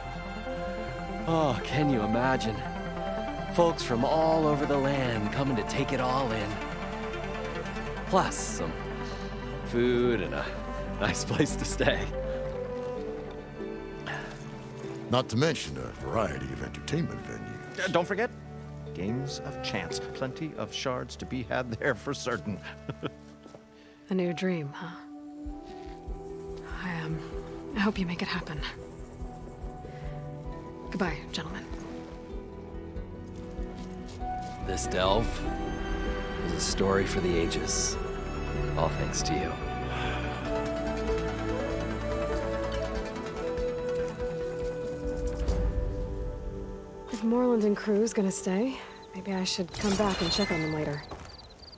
Oh, can you imagine? Folks from all over the land coming to take it all in. Plus some food and a nice place to stay. Not to mention a variety of entertainment venues. Don't forget, games of chance. Plenty of shards to be had there for certain. A new dream, huh? I hope you make it happen. Goodbye, gentlemen. This delve is a story for the ages. All thanks to you. If Moreland and crew's gonna stay, maybe I should come back and check on them later.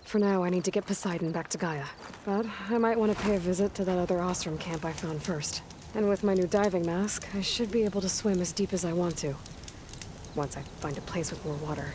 For now, I need to get Poseidon back to Gaia. But I might want to pay a visit to that other Ostrom camp I found first. And with my new diving mask, I should be able to swim as deep as I want to. Once I find a place with more water.